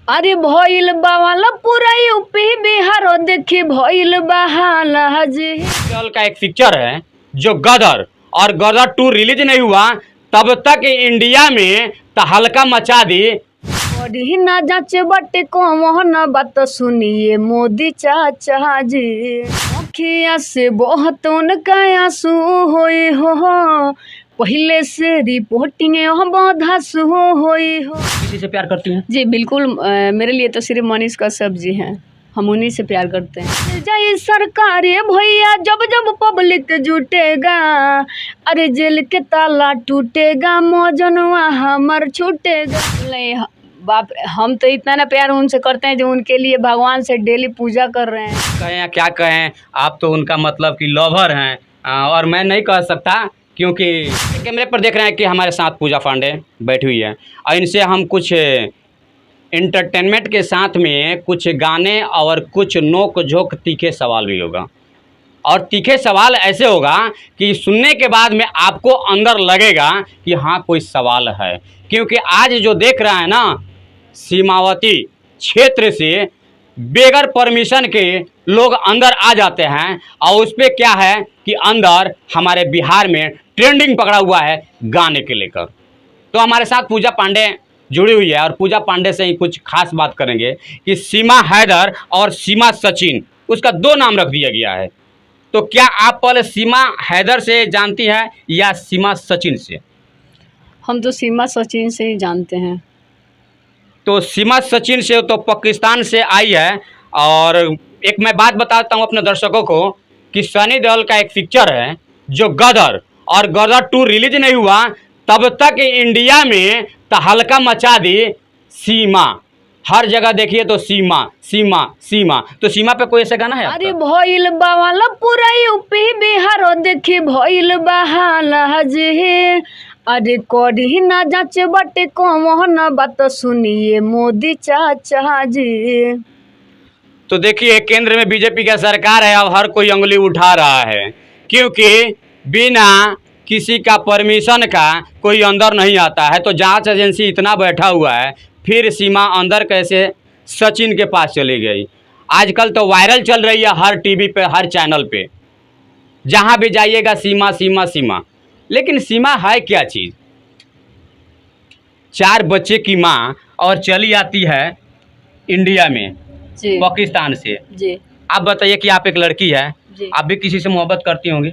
अरे भइल बावाला पूरा यूपी बिहार देखी भइल बहाला जी। साल का एक पिक्चर है जो गदर, और गदर 2 रिलीज नहीं हुआ तब तक इंडिया में तहलका मचा दी। पढ़ी ना जाचे बटे कौन बात सुनिए मोदी चाचा जी। अखिया से बहुत उनका आंसू होई हो, पहले से रिपोर्टिंग बधासु होई हो। किसी से प्यार करती हैं? जी बिल्कुल, मेरे लिए तो सिर्फ मनीष कश्यप जी हैं, हम उन्हीं से प्यार करते हैं। जय सरकार भैया जब जब पब्लिक जुटेगा, अरे जेल के ताला टूटेगा, मौजनवा हमर छूटेगा। नहीं बाप, हम तो इतना ना प्यार उनसे करते हैं जो उनके लिए भगवान से डेली पूजा कर रहे हैं। कहें या क्या कहें, आप तो उनका मतलब कि लवर हैं। और मैं नहीं कह सकता क्योंकि कैमरे पर देख रहे हैं कि हमारे साथ पूजा पांडे बैठी हुई है, और इनसे हम कुछ इंटरटेनमेंट के साथ में कुछ गाने और कुछ नोक झोंक तीखे सवाल भी होगा। और तीखे सवाल ऐसे होगा कि सुनने के बाद में आपको अंदर लगेगा कि हाँ कोई सवाल है। क्योंकि आज जो देख रहा है ना, सीमावर्ती क्षेत्र से बेगर परमिशन के लोग अंदर आ जाते हैं, और उस पर क्या है कि अंदर हमारे बिहार में ट्रेंडिंग पकड़ा हुआ है गाने के लेकर। तो हमारे साथ पूजा पांडे जुड़ी हुई है, और पूजा पांडे से ही कुछ खास बात करेंगे कि सीमा हैदर और सीमा सचिन, उसका 2 नाम रख दिया गया है। तो क्या आप पहले सीमा हैदर से जानती हैं या सीमा सचिन से? हम तो सीमा सचिन से ही जानते हैं। तो सीमा सचिन से तो पाकिस्तान से आई है। और एक मैं बात बताता हूँ अपने दर्शकों को कि सनी देओल का एक पिक्चर है जो गदर, और गदर 2 रिलीज नहीं हुआ तब तक इंडिया में तहलका मचा दी सीमा। हर जगह देखिए तो सीमा सीमा सीमा। तो सीमा पे कोई ऐसा गाना है आपका? अरे भइल बावाला पूरा यूपी बिहार देखी भइल बहाला जी। अरे कढ़ी ना जाचे बटे कौन बात सुनिए मोदी चाचा जी। तो देखिए केंद्र में बीजेपी का सरकार है, अब हर कोई उंगली उठा रहा है, क्योंकि बिना किसी का परमिशन का कोई अंदर नहीं आता है। तो जांच एजेंसी इतना बैठा हुआ है, फिर सीमा अंदर कैसे सचिन के पास चली गई? आजकल तो वायरल चल रही है हर टीवी पे, हर चैनल पे, जहां भी जाइएगा सीमा सीमा सीमा। लेकिन सीमा है क्या चीज़? 4 बच्चे की माँ, और चली आती है इंडिया में जी पाकिस्तान से। जी आप बताइए कि आप एक लड़की है, जी। आप भी किसी से मोहब्बत करती होंगी?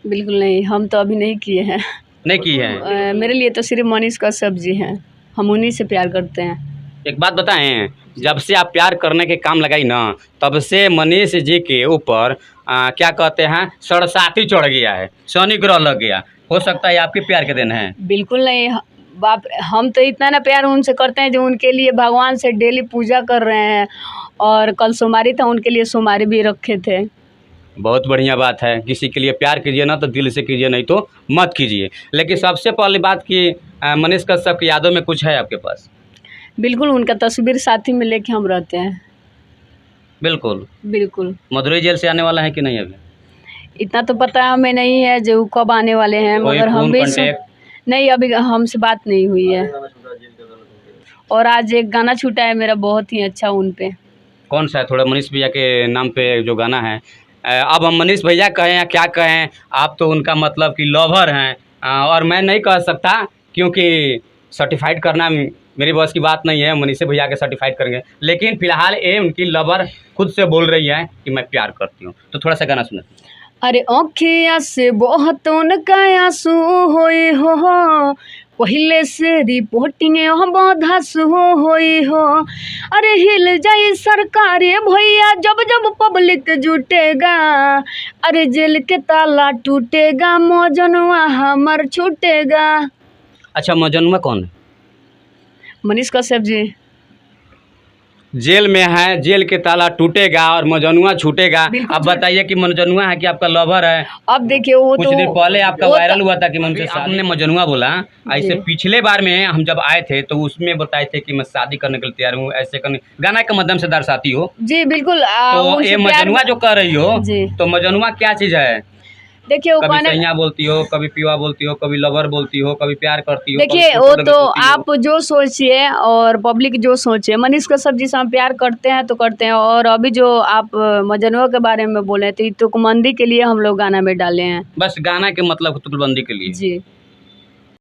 बिल्कुल नहीं, हम तो अभी नहीं किए हैं। नहीं की है? मेरे लिए तो सिर्फ मनीष कश्यप जी हैं, हम उन्हीं से प्यार करते हैं। एक बात बताएं, जब से आप प्यार करने के काम लगाई ना, तब से मनीष जी के ऊपर क्या कहते हैं, सरसाती चढ़ गया है, शनि ग्रह लग गया। हो सकता है आपके प्यार के दिन है? बिल्कुल नहीं बाप, हम तो इतना ना प्यार उनसे करते हैं जो उनके लिए भगवान से डेली पूजा कर रहे हैं। और कल सोमवारी था, उनके लिए सोमवारी भी रखे थे। बहुत बढ़िया बात है। किसी के लिए प्यार कीजिए ना तो दिल से कीजिए, नहीं तो मत कीजिए। लेकिन सबसे पहली बात कि मनीष कश्यप की यादों में कुछ है आपके पास? बिल्कुल, उनका तस्वीर साथी में लेके हम रहते हैं। बिल्कुल। बिल्कुल। मदुरई जेल से आने वाला है कि नहीं अभी? इतना तो पता हमें नहीं है जो कब आने वाले हैं, कोई मगर हम फोन भी कांटेक्ट? नहीं, अभी हमसे बात नहीं हुई है। और आज एक गाना छूटा है मेरा बहुत ही अच्छा उन पे। कौन सा है? थोड़ा मनीष भैया के नाम पे जो गाना है। अब हम मनीष भैया कहें या क्या कहें, आप तो उनका मतलब कि लवर हैं। और मैं नहीं कह सकता क्योंकि सर्टिफाइड करना मेरी बस की बात नहीं है, मनीष भैया के सर्टिफाइड करेंगे। लेकिन फिलहाल ये उनकी लवर खुद से बोल रही है कि मैं प्यार करती हूँ। तो थोड़ा सा गाना सुने। अरे अखिया से बहुत उनका आंसू होई हो, पहले से रिपोर्टिंग बधासु होई हो। अरे हिल जाई सरकार भैया जब जब पब्लिक जुटेगा, अरे जेल के ताला टूटेगा, मौजनवा हमर छूटेगा। अच्छा, मजनुआ कौन है? मनीष कश्यप जी। जेल में है, जेल के ताला टूटेगा और मजनुआ छूटेगा। अब बताइए कि मजनुआ है कि आपका लवर है? अब देखिए वो कुछ तो दिन पहले आपका वायरल हुआ था कि मैं उनसे आपने मजनुआ बोला। ऐसे पिछले बार में हम जब आए थे तो उसमें बताए थे कि मैं शादी करने के लिए तैयार हूँ, ऐसे करने गाना के माध्यम से दर्शाती हो। जी बिल्कुल। तो ये मजनुआ जो कर रही हो, जी। तो मजनुआ क्या चीज़ है? देखिए वो कभी कहने सैया बोलती हो, कभी पीवा बोलती हो, कभी लवर बोलती हो, कभी प्यार करती हो, देखिए कभी वो फोटो लगे तो बोलती हो। आप जो सोचिए और पब्लिक जो सोचे, मनीष कश्यप जी से हम प्यार करते हैं तो करते हैं। और अभी जो आप मजनुआ के बारे में बोले तो ये तुकमंदी के लिए हम लोग गाना में डाले हैं। बस गाना के मतलब तुकबंदी के लिए। जी।